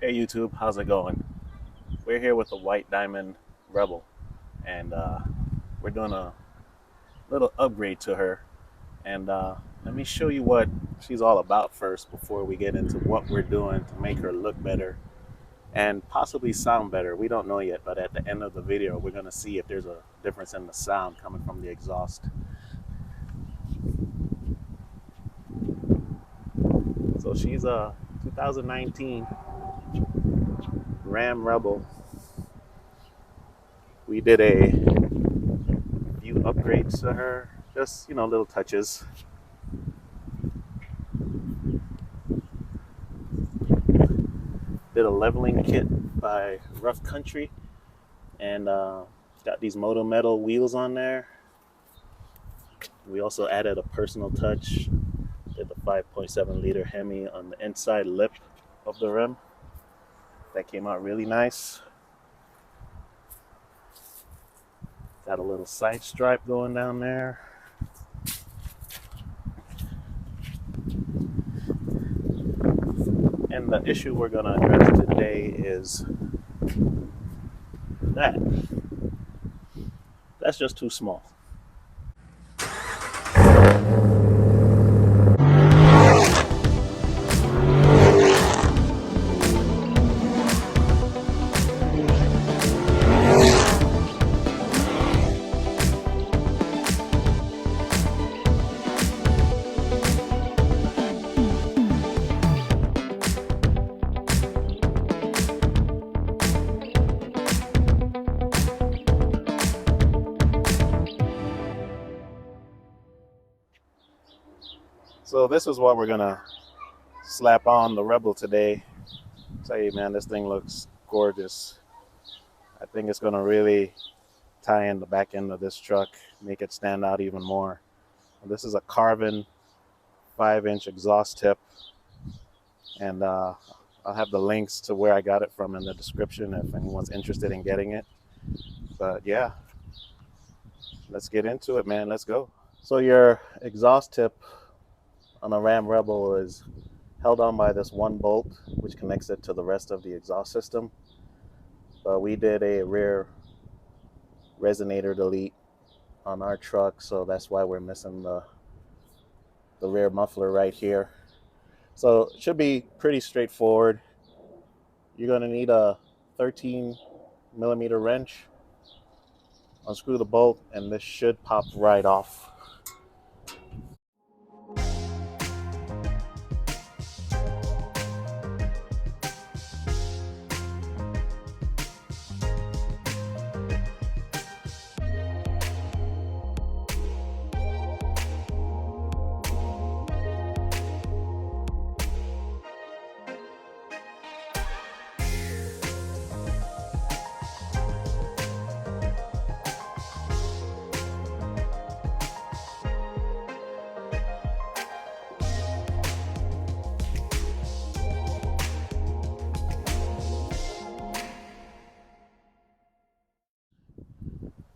Hey YouTube, how's it going? We're here with the White Diamond Rebel, and we're doing a little upgrade to her. And let me show you what she's all about first before we get into what we're doing to make her look better and possibly sound better. We don't know yet, but at the end of the video, we're going to see if there's a difference in the sound coming from the exhaust. So she's a 2019 Ram Rebel. We did a few upgrades to her, just little touches. Did a leveling kit by Rough Country, and got these Moto Metal wheels on there. We also added a personal touch. Did the 5.7 liter Hemi on the inside lip of the rim. That came out really nice. Got a little side stripe going down there. And the issue we're going to address today is that's just too small. So this is what we're gonna slap on the Rebel today. Tell you, man, this thing looks gorgeous. I think it's gonna really tie in the back end of this truck, make it stand out even more. And this is a Carven 5-inch exhaust tip, and I'll have the links to where I got it from in the description if anyone's interested in getting it. But yeah, let's get into it, man. Let's go. So your exhaust tip on a Ram Rebel is held on by this one bolt, which connects it to the rest of the exhaust system. But we did a rear resonator delete on our truck, so that's why we're missing the rear muffler right here. So it should be pretty straightforward. You're going to need a 13mm wrench, unscrew the bolt, and this should pop right off.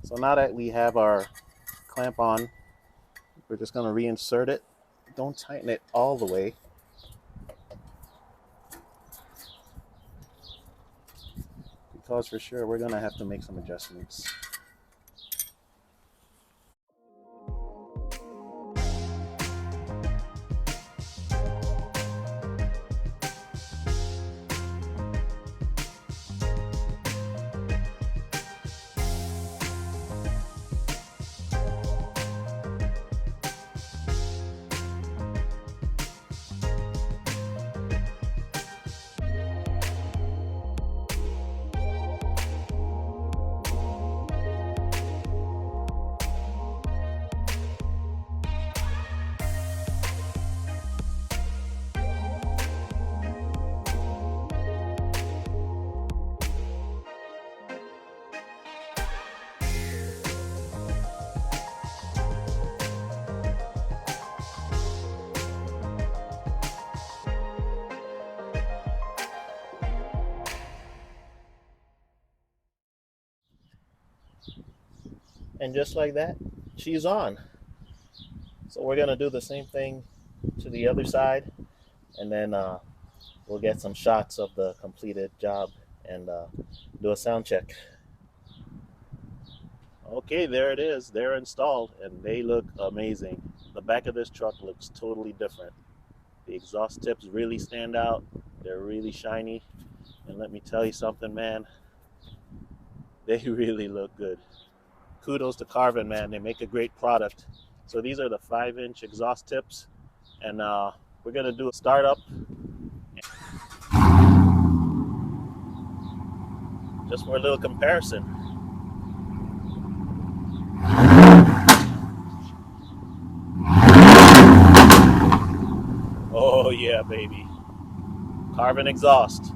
So now that we have our clamp on, we're just going to reinsert it. Don't tighten it all the way. Because for sure we're going to have to make some adjustments. And just like that, she's on. So we're gonna do the same thing to the other side, and then we'll get some shots of the completed job and do a sound check. Okay, there it is. They're installed and they look amazing. The back of this truck looks totally different. The exhaust tips really stand out. They're really shiny. And let me tell you something, man, they really look good. Kudos to Carven, man. They make a great product. So these are the 5-inch exhaust tips. And we're going to do a startup just for a little comparison. Oh, yeah, baby. Carven exhaust.